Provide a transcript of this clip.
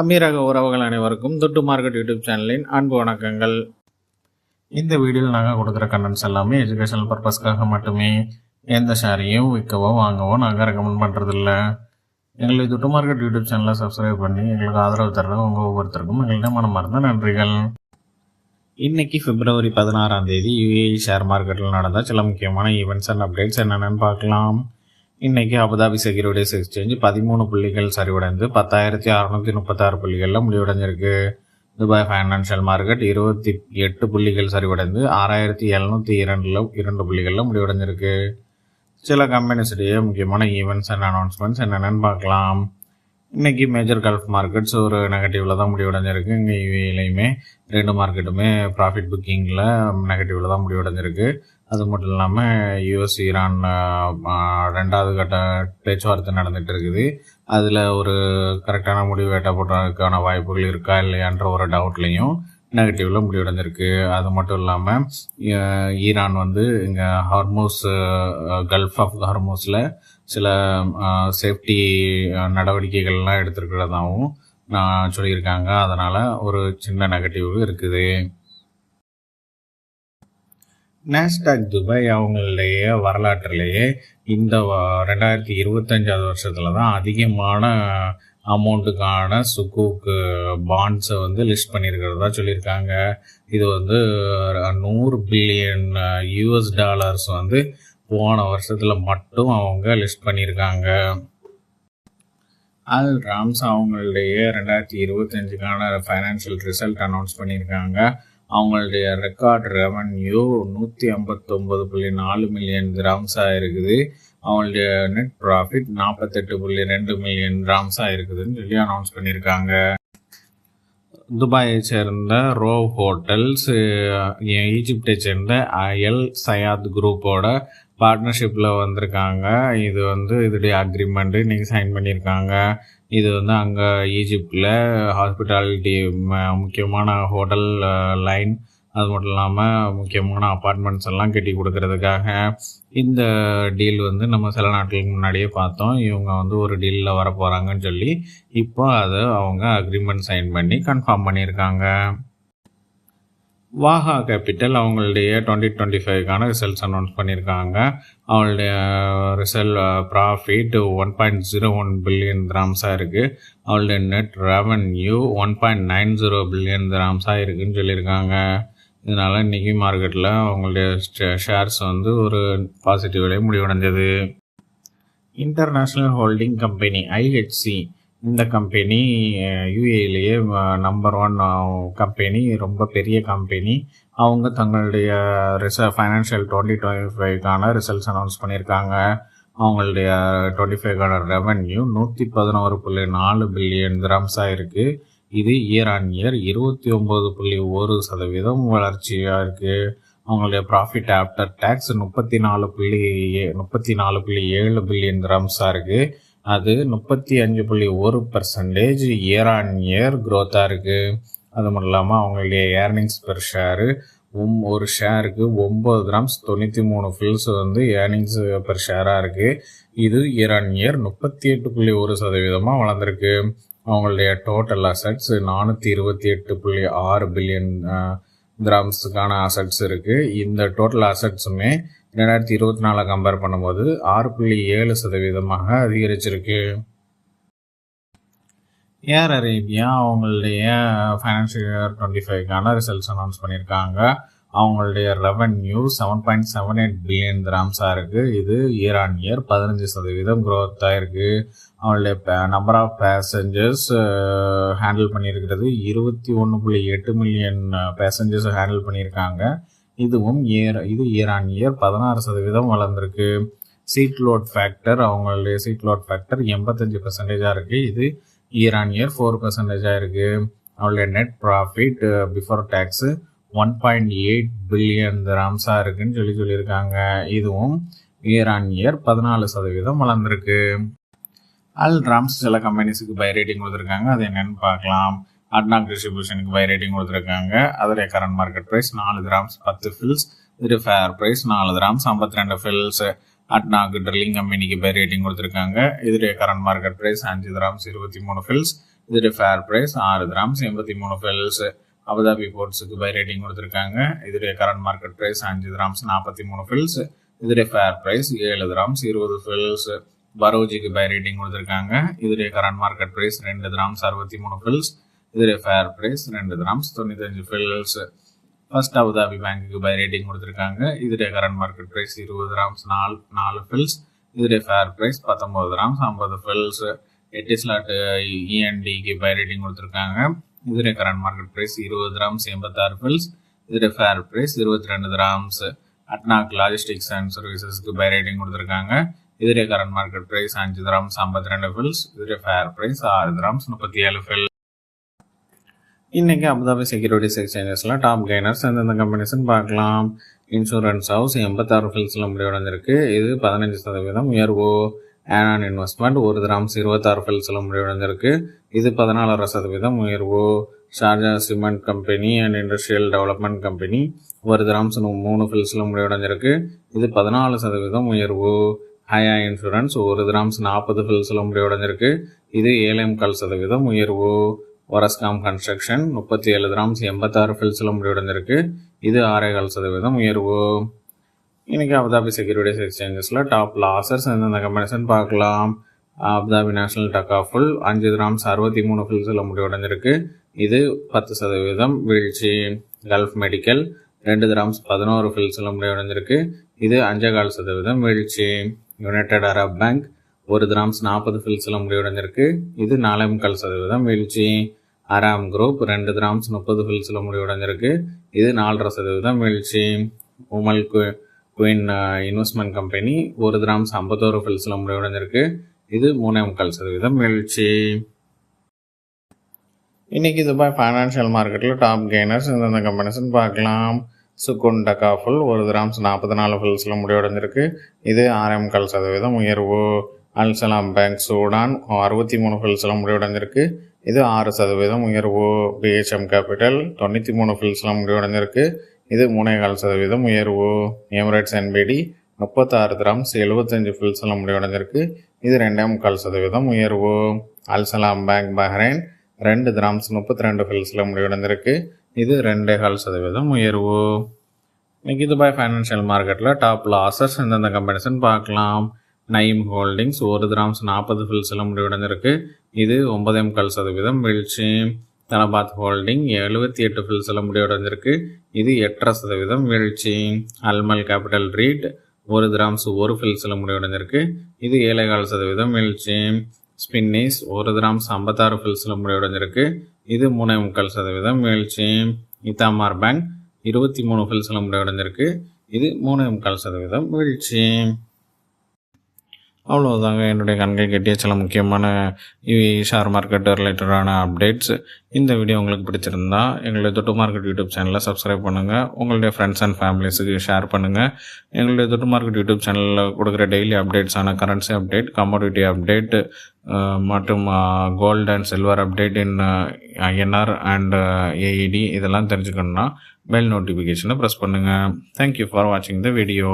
அமீரக உறவுகள் அனைவருக்கும் துட்டு மார்க்கெட் யூடியூப் சேனலின் அன்பு வணக்கங்கள். இந்த வீடியோவில் நாங்கள் கொடுக்குற கண்டென்ட்ஸ் எல்லாமே எஜுகேஷனல் பர்பஸ்க்காக மட்டுமே. எந்த ஷேரையும் விற்கவோ வாங்கவோ நாங்கள் ரெக்கமெண்ட் பண்ணுறதில்ல. எங்களை துட்டு மார்க்கெட் யூடியூப் சேனலை சப்ஸ்கிரைப் பண்ணி எங்களுக்கு ஆதரவு தர்றது உங்கள் ஒவ்வொருத்தருக்கும் எங்கள்கிட்ட மனமார்ந்த நன்றிகள். இன்னைக்கு February 16 UAE ஷேர் மார்க்கெட்டில் நடந்த சில முக்கியமான ஈவெண்ட்ஸ் அண்ட் அப்டேட்ஸ் என்னென்னு பார்க்கலாம். இன்றைக்கி அபுதாபி செக்யூரிட்டிஸ் எக்ஸ்சேஞ்ச் 13 புள்ளிகள் சரிவடைந்து 10,636 புள்ளிகளில் முடிவடைஞ்சிருக்கு. துபாய் ஃபைனான்ஷியல் மார்க்கெட் 28 புள்ளிகள் சரிவடைந்து 6,702 புள்ளிகளில் முடிவடைஞ்சிருக்கு. சில கம்பெனிஸுடைய முக்கியமான ஈவெண்ட்ஸ் அண்ட் அனௌன்ஸ்மெண்ட்ஸ் என்னென்னு பார்க்கலாம். இன்றைக்கி மேஜர் கல்ஃப் மார்க்கெட்ஸ் ஒரு நெகட்டிவில் தான் முடிவடைஞ்சிருக்கு. இங்கே யூஏலையுமே 2 மார்க்கெட்டுமே ப்ராஃபிட் புக்கிங்கில் நெகட்டிவில் தான் முடிவடைஞ்சிருக்கு. அது மட்டும் இல்லாமல் US ஈரான் 2வது கட்ட பேச்சுவார்த்தை நடந்துகிட்டு இருக்குது. அதில் ஒரு கரெக்டான முடிவு எட்டப்படுறதுக்கான வாய்ப்புகள் இருக்கா இல்லையான்ற ஒரு டவுட்லேயும் நெகட்டிவில் முடிவடைஞ்சிருக்கு. அது மட்டும் இல்லாமல் ஈரான் இங்கே ஹார்மோஸ் கல்ஃப் ஆஃப் ஹார்மோஸில் சில சேஃப்டி நடவடிக்கைகள்லாம் எடுத்துருக்கிறதாகவும் சொல்லியிருக்காங்க. அதனால் ஒரு சின்ன நெகட்டிவ் இருக்குது. நாஸ்டாக் துபாய் அவங்களுடைய வரலாற்றிலேயே இந்த 2025 வருஷத்தில் தான் அதிகமான அமௌண்ட்டுக்கான சுக்கூக்கு பாண்ட்ஸை லிஸ்ட் பண்ணியிருக்கிறதா சொல்லியிருக்காங்க. இது $100 பில்லியன் போன வருஷத்தில் மட்டும் அவங்க லிஸ்ட் பண்ணியிருக்காங்க. அல் ராம்ஸ் அவங்களுடைய 2025க்கான ஃபைனான்ஷியல் ரிசல்ட் அனௌன்ஸ் பண்ணியிருக்காங்க. அவங்களுடைய ரெக்கார்ட் ரெவன்யூ 159.4 மில்லியன் திராம்ஸாக இருக்குது. அவங்களுடைய நெட் ப்ராஃபிட் 48.2 மில்லியன் திராம்ஸாக இருக்குதுன்னு சொல்லி அனௌன்ஸ் பண்ணியிருக்காங்க. துபாயை சேர்ந்த ரோவ் ஹோட்டல்ஸ் ஈஜிப்டை சேர்ந்த எல் சயாத் குரூப்போட பார்ட்னர்ஷிப்பில் வந்திருக்காங்க. இது இதோடைய அக்ரிமெண்ட்டு இன்றைக்கி சைன் பண்ணியிருக்காங்க. இது அங்கே ஈஜிப்டில் ஹாஸ்பிட்டாலிட்டி முக்கியமான ஹோட்டல் லைன், அது மட்டும் இல்லாமல் முக்கியமான அப்பார்ட்மெண்ட்ஸ் எல்லாம் கட்டி கொடுக்கறதுக்காக இந்த டீல் நம்ம சில நாட்களுக்கு முன்னாடியே பார்த்தோம். இவங்க ஒரு டீலில் வர போகிறாங்கன்னு சொல்லி இப்போ அதை அவங்க அக்ரிமெண்ட் சைன் பண்ணி கன்ஃபார்ம் பண்ணியிருக்காங்க. வாஹா கேபிட்டல் அவங்களுடைய 2025க்கான ரிசல்ட்ஸ் அனௌன்ஸ் பண்ணியிருக்காங்க. அவங்களுடைய ப்ராஃபிட் 1.01 பில்லியன் திராம்ஸாக இருக்குது. அவங்களுடைய நெட் ரெவன்யூ 1.90 பில்லியன் திராம்ஸாக இருக்குதுன்னு சொல்லியிருக்காங்க. இதனால் இன்றைக்கி மார்க்கெட்டில் அவங்களுடைய ஷேர்ஸ் ஒரு பாசிட்டிவ்லேயே முடிவடைஞ்சது. இன்டர்நேஷ்னல் ஹோல்டிங் கம்பெனி IHC இந்த கம்பெனி யூஏலேயே நம்பர் 1 கம்பெனி, ரொம்ப பெரிய கம்பெனி. அவங்க தங்களுடைய ஃபைனான்ஷியல் 2025க்கான ரிசல்ட்ஸ் அனௌன்ஸ் பண்ணியிருக்காங்க. அவங்களுடைய 25க்கான ரெவன்யூ 111.4 பில்லியன் திராம்ஸாக இருக்குது. இது இயர் 29.1% வளர்ச்சியாக இருக்குது. அவங்களுடைய ப்ராஃபிட் ஆஃப்டர் டேக்ஸ் 34.7 பில்லியன் திராம்ஸாக இருக்குது. அது 35.1% இயர் க்ரோத்தாக இருக்குது. அது மட்டும் இல்லாமல் அவங்களுடைய ஏர்னிங்ஸ் பெர் ஷேரு ஒரு ஷேருக்கு 9 கிராம்ஸ் 93 ஃபில்ஸ் ஏர்னிங்ஸ் பெர் ஷேராக இருக்குது. இது இயர் 38.1% வளர்ந்துருக்கு. அவங்களுடைய டோட்டல் அசட்ஸ் 428.6 பில்லியன் கிராம்ஸுக்கான அசட்ஸ் இருக்குது. இந்த டோட்டல் அசட்ஸுமே 2024 கம்பேர் பண்ணும்போது 6.7% அதிகரிச்சிருக்கு. ஏர் அரேபியா அவங்களுடைய ஃபைனான்ஷியல் இயர் 25க்கான ரிசல்ட்ஸ் அனௌன்ஸ் பண்ணியிருக்காங்க. அவங்களுடைய ரெவன்யூ 7.78 பில்லியன் திராம்ஸாக இருக்குது. இது இயர் 15% க்ரோத்தாக இருக்குது. அவங்களுடைய நம்பர் ஆஃப் பேசஞ்சர்ஸ் ஹேண்டில் பண்ணியிருக்கிறது 21.8 மில்லியன் பேசஞ்சர்ஸ் ஹேண்டில் பண்ணியிருக்காங்க. இதுவும் இயர் 16% வளர்ந்துருக்கு. சீட் லோட் ஃபேக்டர் அவங்களுடைய சீட் லோட் ஃபேக்டர் 85% இருக்குது. இது இயர் 4% இருக்குது. அவங்களுடைய net profit before tax 1.8 billion திராம்ஸாக இருக்குன்னு சொல்லியிருக்காங்க. இதுவும் இயர் 14% வளர்ந்துருக்கு. அல் ராம்ஸ் சில கம்பெனிஸுக்கு பை ரேட்டிங் கொடுத்துருக்காங்க. அது என்னென்னு பார்க்கலாம். அட்னாக் டிஸ்ட்ரிபியூஷனுக்கு பை ரேட்டிங் கொடுத்துருக்காங்க. அதோடைய current market price 4 dirhams 10 fils. இது fair price 4 dirhams 52 fils. ADNOC drilling கம்பெனிக்கு பை ரேட்டிங் கொடுத்துருக்காங்க. இதோடைய current market price 5 dirhams 23 fils. இதோடைய fair price 6 dirhams 83 fils. Abu Dhabi போர்ட்ஸுக்கு பை ரேட்டிங் கொடுத்துருக்காங்க. இதோடைய current market price 5 dirhams 43 fils. இதோடைய ஃபேர் ப்ரைஸ் 7 கிராம்ஸ் 20 ஃபில்ஸ். பரோஜிக்கு பை ரேட்டிங் கொடுத்துருக்காங்க. இதோடைய current market price 2 dirhams 63 fils. இதோடைய fair price 2 dirhams 95 fils. First Abu Dhabi பேங்க்குக்கு பை ரேட்டிங் கொடுத்துருக்காங்க. இதோடைய current market price 20 dirhams 4 fils. இதோடைய fair price 19 dirhams 50 fils. Etisalat இஎன்டிக்கு பை ரேட்டிங் கொடுத்துருக்காங்க. இதோடைய current market price 20 dirhams 86 fils. இதோடைய fair price 22 dirhams. ADNOC logistics and சர்வீசஸ்க்கு buy rating கொடுத்துருக்காங்க. இதோடைய current market price 5 dirhams 52 fils. இதோடைய ஃபேர் ப்ரைஸ் 6 கிராம்ஸ் 37 ஃபில்ஸ். இன்னைக்கு அபுதாபி செக்யூரிட்டிஸ் எக்ஸ்சேஞ்சஸ்ல டாப் கெய்னர்ஸ் எந்தெந்த கம்பெனிஸ்ன்னு பார்க்கலாம். இன்சூரன்ஸ் ஹவுஸ் 86 ஃபில்ஸ்ல முடிவடைஞ்சிருக்கு. இது 15% உயர்வு. ஆனான் இன்வெஸ்ட்மெண்ட் 1 கிராம்ஸ் 26 ஃபில்ஸ்ல முடிவடைஞ்சிருக்கு. இது 14% உயர்வு. Sharjah cement company and industrial development company 1 dirhams 3 ஃபில்ஸ்ல முடிவடைஞ்சிருக்கு. இது 14% உயர்வு. ஹயா இன்சூரன்ஸ் 1 கிராம்ஸ் 40 ஃபில்ஸ்ல முடிவடைஞ்சிருக்கு. இது 7.25% உயர்வு. ஒரஸ்காம் கன்ஸ்ட்ரக்ஷன் 37 கிராம்ஸ் 86 ஃபில்ஸ்ல முடிவடைஞ்சிருக்கு. இது 6.25% உயர்வு. இன்னைக்கு அபுதாபி செக்யூரிட்டிஸ் எக்ஸ்சேஞ்சஸ்ல டாப் லாசர்ஸ் எந்தெந்த கம்பெனிஸ்ன்னு பார்க்கலாம். அபுதாபி நேஷனல் டக்காஃபுல் 5 கிராம்ஸ் 63 ஃபில்ஸ்ல முடிவடைஞ்சிருக்கு. இது 10% வீழ்ச்சி. கல்ஃப் மெடிக்கல் 2 கிராம்ஸ் 11 ஃபில்ஸ்ல முடிவடைஞ்சிருக்கு. இது 5.25% வீழ்ச்சி. யுனைடெட் அரப் பேங்க் 1 கிராம்ஸ் 40 ஃபில்ஸ்ல முடிவடைஞ்சிருக்கு. இது 4.25% வீழ்ச்சி. அராம் குரூப் 2 கிராம்ஸ் 30 ஃபில்ஸ்ல முடிவடைஞ்சிருக்கு. இது 4.5% வீழ்ச்சி. உமல் குயின் இன்வெஸ்ட்மெண்ட் கம்பெனி 1 கிராம்ஸ் 51 ஃபில்ஸ்ல முடிவடைஞ்சிருக்கு. இது 3.25% வீழ்ச்சி. இன்னைக்கு துபாய் ஃபைனான்ஷியல் மார்க்கெட்டில் டாப் கெய்னர்ஸ் எந்தெந்த கம்பெனிஸ்ன்னு பார்க்கலாம். சுக்குன் டக்காஃபுல் 1 கிராம்ஸ் 44 ஃபில்ஸ்ல முடிவடைஞ்சிருக்கு. இது 6.25% உயர்வு. அல்சலாம் பேங்க் சூடான் 63 ஃபில்ஸ்ல முடிவடைஞ்சிருக்கு. இது 6% உயர்வு. பிஹெச்எம் கேபிட்டல் 93 ஃபில்ஸ்ல முடிவடைஞ்சிருக்கு. இது 3.25% உயர்வு. எமிரேட்ஸ் என்பிடி 36 கிராம்ஸ் 75 ஃபில்ஸ்ல முடிவடைஞ்சிருக்கு. இது 2.25% உயர்வு. அல்சலாம் பேங்க் பஹ்ரைன் 2 கிராம்ஸ் 32 ஃபில்ஸ்ல முடிவடைஞ்சிருக்கு. இது 2.25% உயர்வு. இன்னைக்கு துபாய் ஃபைனான்ஷியல் மார்க்கெட்டில் டாப் லாசர்ஸ் எந்தெந்த கம்பெனிஸ்ன்னு பார்க்கலாம். நயீம் ஹோல்டிங்ஸ் 1 கிராம்ஸ் 40 ஃபில்ஸ்ல முடிவடைஞ்சிருக்கு. இது 9.25% வீழ்ச்சி. தலபாத் ஹோல்டிங் 78 ஃபில்ஸ்ல முடிவடைஞ்சிருக்கு. இது 8.5% வீழ்ச்சி. அல்மல் கேபிட்டல் ரீட் 1 கிராம்ஸ் 1 ஃபில்ஸ்ல முடிவடைஞ்சிருக்கு. இது 7.25% வீழ்ச்சி. ஸ்பின்னிஸ் 1 கிராம்ஸ் 56 ஃபில்ஸ்ல முடிவடைஞ்சிருக்கு. இது 3.25% வீழ்ச்சி. இத்தாமார் பேங்க் 23 ஃபில்ஸ்ல முடிவடைஞ்சிருக்கு. இது 3.25% வீழ்ச்சி. அவ்வளோதாங்க என்னுடைய கண்கள் கட்டிய சில முக்கியமான ஷேர் மார்க்கெட் ரிலேட்டடான அப்டேட்ஸ். இந்த வீடியோ உங்களுக்கு பிடிச்சிருந்தா எங்களுடைய தொட்டு மார்க்கெட் யூடியூப் சேனலை சப்ஸ்கிரைப் பண்ணுங்கள். உங்களுடைய ஃப்ரெண்ட்ஸ் அண்ட் ஃபேமிலிஸுக்கு ஷேர் பண்ணுங்கள். எங்களுடைய தொட்டு மார்க்கெட் யூடியூப் சேனலில் கொடுக்குற டெய்லி அப்டேட்ஸான கரன்சி அப்டேட், கமோடிட்டி அப்டேட் மற்றும் gold and silver update in INR and AED இதெல்லாம் தெரிஞ்சுக்கணுன்னா பெல் நோட்டிஃபிகேஷனை ப்ரெஸ் பண்ணுங்கள். தேங்க்யூ ஃபார் வாட்சிங் த வீடியோ.